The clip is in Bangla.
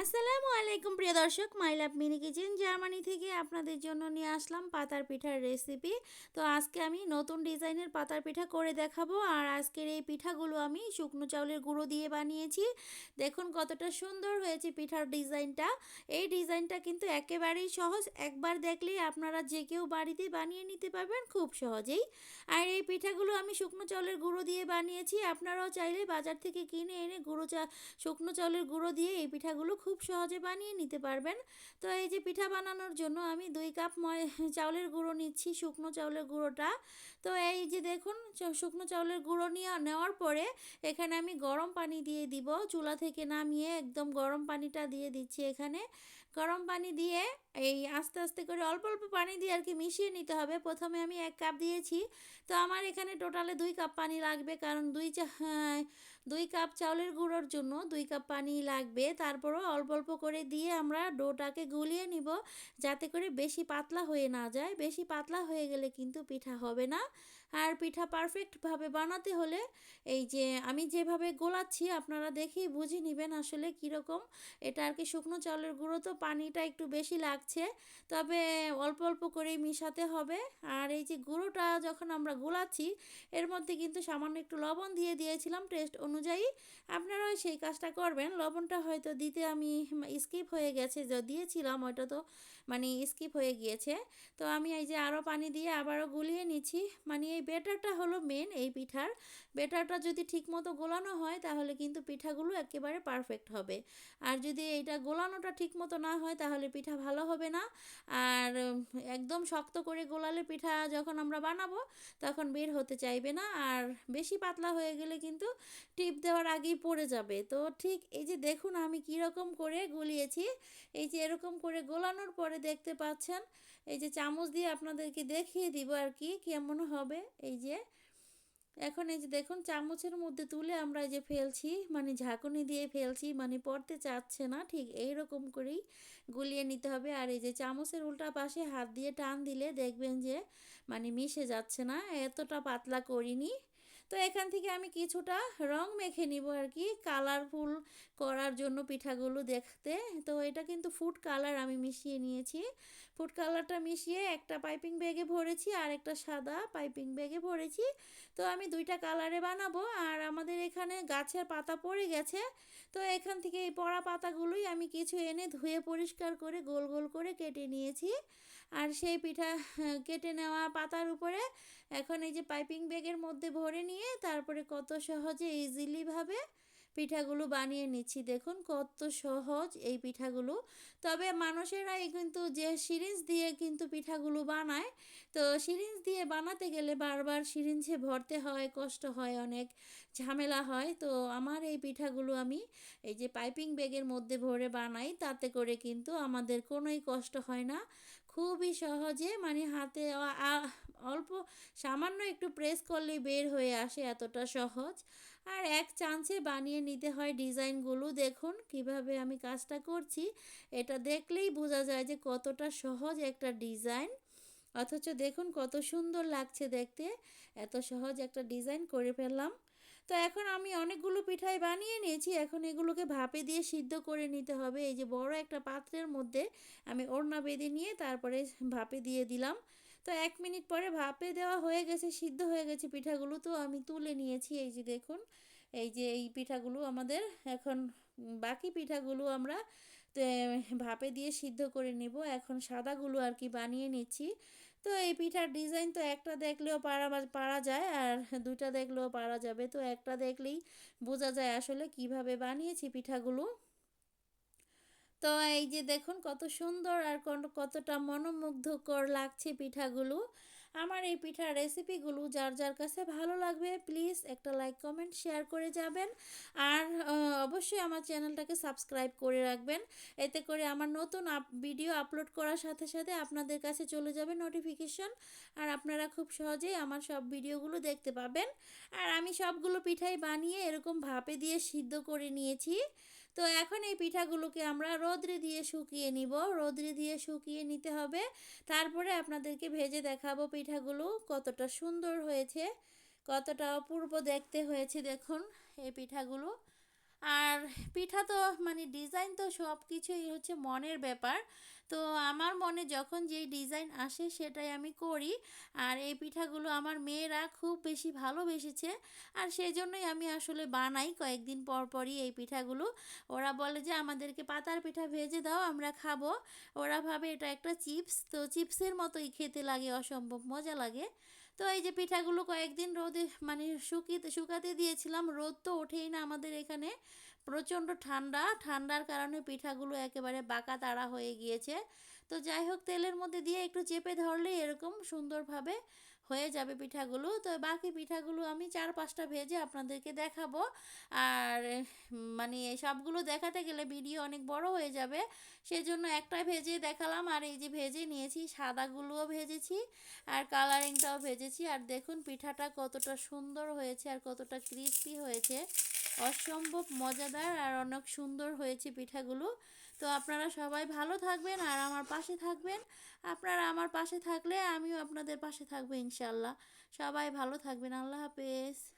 আসসালামু আলাইকুম প্রিয় দর্শক, মাই লাভ মিনি কিচেন জার্মানি থেকে আপনাদের জন্য নিয়ে আসলাম পাতার পিঠার রেসিপি। তো আজকে আমি নতুন ডিজাইনের পাতার পিঠা করে দেখাবো। আর আজকের এই পিঠাগুলো আমি শুকনো চাউলের গুঁড়ো দিয়ে বানিয়েছি। দেখুন কতটা সুন্দর হয়েছে পিঠার ডিজাইনটা। এই ডিজাইনটা কিন্তু একেবারেই সহজ, একবার দেখলেই আপনারা যে কেউ বাড়িতে বানিয়ে নিতে পারবেন খুব সহজেই। আর এই পিঠাগুলো আমি শুকনো চাউলের গুঁড়ো দিয়ে বানিয়েছি। আপনারাও চাইলে বাজার থেকে কিনে এনে শুকনো চাউলের গুঁড়ো দিয়ে এই পিঠাগুলো খুব সহজে বানিয়ে নিতে পারবেন। তো এই যে পিঠা বানানোর জন্য আমি 2 কাপ চাউলের গুঁড়ো নিচ্ছি, শুকনো চাউলের গুঁড়োটা। তো এই যে দেখুন শুকনো চাউলের গুঁড়ো নেওয়ার পরে এখানে আমি গরম পানি দিয়ে দিব। চুলা থেকে নামিয়ে একদম গরম পানিটা দিয়ে দিচ্ছি এখানে। গরম পানি দিয়ে এই আস্তে আস্তে করে অল্প অল্প পানি দিয়ে আর কি মিশিয়ে নিতে হবে। প্রথমে আমি 1 কাপ দিয়েছি। তো আমার এখানে টোটালে 2 কাপ পানি লাগবে, কারণ 2 কাপ চাউলের গুঁড়োর জন্য 2 কাপ পানি লাগবে। তারপরও অল্প অল্প করে দিয়ে আমরা ডোটাকে গুলিয়ে নিব, যাতে করে বেশি পাতলা হয়ে না যায়। বেশি পাতলা হয়ে গেলে কিন্তু পিঠা হবে না। আর পিঠা পারফেক্টভাবে বানাতে হলে এই যে আমি যেভাবে গোলাচ্ছি আপনারা দেখেই বুঝে নেবেন আসলে কীরকম। এটা আর কি শুকনো চাউলের গুঁড়ো, তো পানিটা একটু বেশি লাগছে, তবে অল্প অল্প করেই মিশাতে হবে। আর এই যে গুঁড়োটা যখন আমরা গোলাচ্ছি এর মধ্যে কিন্তু সামান্য একটু লবণ দিয়ে দিয়েছিলাম টেস্ট অনুযায়ী। আপনারাও সেই কাজটা করবেন। লবণটা হয়তো দিতে আমি স্কিপ হয়ে গেছে, যা দিয়েছিলাম ওইটা তো স্কিপ হয়ে গিয়েছে। তো আমি এই যে আরও পানি দিয়ে আবারও গুলিয়ে নিচ্ছি। এই ব্যাটারটা হলো মেন এই পিঠার। ব্যাটারটা যদি ঠিকমতো গোলানো হয় তাহলে কিন্তু পিঠাগুলো একেবারে পারফেক্ট হবে। আর যদি এইটা গোলানোটা ঠিকমতো না হয় তাহলে পিঠা ভালো হবে না। আর একদম শক্ত করে গোলালে পিঠা যখন আমরা বানাবো তখন বের হতে চাইবে না। আর বেশি পাতলা হয়ে গেলে কিন্তু টিপ দেওয়ার আগেই পড়ে যাবে। তো ঠিক এই যে দেখুন আমি কীরকম করে গলিয়েছি। এই যে এরকম করে গোলানোর পরে দেখতে পাচ্ছেন, এই যে চামচ দিয়ে আপনাদেরকে দেখিয়ে দিব আর কি কেমন হবে। এই যে এখন এই যে দেখুন চামচের মধ্যে তুলে আমরা এই যে ফেলছি, ঝাঁকুনি দিয়ে ফেলছি, পড়তে চাচ্ছে না, ঠিক এই রকম করেই গুলিয়ে নিতে হবে। আর এই যে চামচের উল্টা পাশে হাত দিয়ে টান দিলে দেখবেন যে মিশে যাচ্ছে না, এতটা পাতলা করিনি। তো এখান থেকে আমি কিছুটা রং মেখে নিব আর কি, কালারফুল করার জন্য পিঠাগুলো দেখতে। তো এটা কিন্তু ফুড কালার আমি মিশিয়ে নিয়েছি। ফুড কালারটা মিশিয়ে একটা পাইপিং ব্যাগে ভরেছি আর একটা সাদা পাইপিং ব্যাগে ভরেছি। তো আমি 2টা কালারে বানাবো। আর আমাদের এখানে গাছের পাতা পড়ে গেছে, তো এখান থেকে এই পড়া পাতাগুলোই আমি কিছু এনে ধুয়ে পরিষ্কার করে গোল গোল করে কেটে নিয়েছি। আর সেই পিঠা কেটে নেওয়া পাতার উপরে এখন এই যে পাইপিং ব্যাগের মধ্যে ভরে নিয়ে তারপরে কত সহজে ইজিলিভাবে পিঠাগুলো বানিয়ে নিচ্ছি। দেখুন কত সহজ এই পিঠাগুলো। তবে মানুষেরা কিন্তু যে সিরিঞ্জ দিয়ে কিন্তু পিঠাগুলো বানায়, তো সিরিঞ্জ দিয়ে বানাতে গেলে বারবার সিরিঞ্জে ভরতে হয়, কষ্ট হয়, অনেক ঝামেলা হয়। তো আমার এই পিঠাগুলো আমি এই যে পাইপিং ব্যাগের মধ্যে ভরে বানাই, তাতে করে কিন্তু আমাদের কোনোই কষ্ট হয় না। খুবই সহজে হাতে অল্প সামান্য একটু প্রেস করলেই বের হয়ে আসে, এতটা সহজ। আর এক চান্সে বানিয়ে নিতে হয় ডিজাইনগুলো। দেখুন কিভাবে আমি কাজটা করছি, এটা দেখলেই বোঝা যায় যে কতটা সহজ একটা ডিজাইন। অথচ দেখুন কত সুন্দর লাগছে দেখতে, এত সহজ একটা ডিজাইন করে ফেললাম। তো এখন আমি অনেকগুলো পিঠাই বানিয়ে নিয়েছি, এখন এগুলোকে ভাপে দিয়ে সিদ্ধ করে নিতে হবে। এই যে বড় একটা পাত্রের মধ্যে আমি ওড়না বেঁধে নিয়ে তারপরে ভাপে দিয়ে দিলাম। তো 1 মিনিট পরে ভাপে দেওয়া হয়ে গেছে, সিদ্ধ হয়ে গেছে পিঠাগুলো, তো আমি তুলে নিয়েছি। এই যে দেখুন, এই যে এই পিঠাগুলো আমাদের এখন বাকি পিঠাগুলো আমরা ভাপে দিয়ে সিদ্ধ করে নিব। এখন সাদাগুলো আর কি বানিয়ে নিচ্ছি। তো এই পিঠার ডিজাইন তো একটা দেখলেও পারা যায়, আর 2টা দেখলেও পারা যাবে। তো একটা দেখলেই বোঝা যায় আসলে কিভাবে বানিয়েছি পিঠাগুলো। তো এই যে দেখুন কত সুন্দর আর কতটা মনোমুগ্ধকর লাগছে পিঠাগুলো। আমার এই পিঠার রেসিপিগুলো যার যার কাছে ভালো লাগবে প্লিজ একটা লাইক কমেন্ট শেয়ার করে যাবেন। আর অবশ্যই আমার চ্যানেলটাকে সাবস্ক্রাইব করে রাখবেন, এতে করে আমার নতুন ভিডিও আপলোড করার সাথে সাথে আপনাদের কাছে চলে যাবে নোটিফিকেশন। আর আপনারা খুব সহজেই আমার সব ভিডিওগুলো দেখতে পাবেন। আর আমি সবগুলো পিঠাই বানিয়ে এরকম ভাপে দিয়ে সিদ্ধ করে নিয়েছি। তো এখন এই পিঠাগুলোকে আমরা রোদ্রে দিয়ে শুকিয়ে নিব, রোদ্রে দিয়ে শুকিয়ে নিতে হবে। তারপরে আপনাদেরকে ভেজে দেখাবো পিঠাগুলো কতটা সুন্দর হয়েছে, কতটা অপূর্ব দেখতে হয়েছে। দেখুন এই পিঠাগুলো আর পিঠা তো মানে ডিজাইন তো সব কিছুই হচ্ছে মনের ব্যাপার। তো আমার মনে যখন যেই ডিজাইন আসে সেটাই আমি করি। আর এই পিঠাগুলো আমার মেয়েরা খুব বেশি ভালোবেসেছে। আর সেজন্যই আমি আসলে বানাই কয়েকদিন পর পরই এই পিঠাগুলো। ওরা বলে যে আমাদেরকে পাতার পিঠা ভেজে দাও আমরা খাবো। ওরা ভাবে এটা একটা চিপস, তো চিপসের মতোই খেতে লাগে, অসম্ভব মজা লাগে। তো এই যে পিঠাগুলো কয়েকদিন রোদে মানে শুকাতে দিয়েছিলাম, রোদ তো ওঠেই না আমাদের এখানে, প্রচণ্ড ঠান্ডা, ঠান্ডার কারণে পিঠাগুলো একেবারে বাঁকা তাড়া হয়ে গিয়েছে। তো যাই হোক, তেলের মধ্যে দিয়ে একটু চেপে ধরলে এরকম সুন্দরভাবে হয়ে যাবে পিঠাগুলো। তো বাকি পিঠাগুলো আমি 4-5টা ভেজে আপনাদেরকে দেখাবো। আর মানে সবগুলো দেখাতে গেলে ভিডিও অনেক বড় হয়ে যাবে, সেজন্য একটা ভেজে দেখালাম। আর এই যে ভেজে নিয়েছি, সাদাগুলোও ভেজেছি আর কালারিংটাও ভেজেছি। আর দেখুন পিঠাটা কতটা সুন্দর হয়েছে আর কতটা ক্রিস্পি হয়েছে, অসম্ভব মজাদার আর অনেক সুন্দর হয়েছে পিঠাগুলো। তো আপনারা সবাই ভালো থাকবেন আর আমার পাশে থাকবেন। আপনারা আমার পাশে থাকলে আমিও আপনাদের পাশে থাকবো ইনশাল্লাহ। সবাই ভালো থাকবেন, আল্লাহ হাফেজ।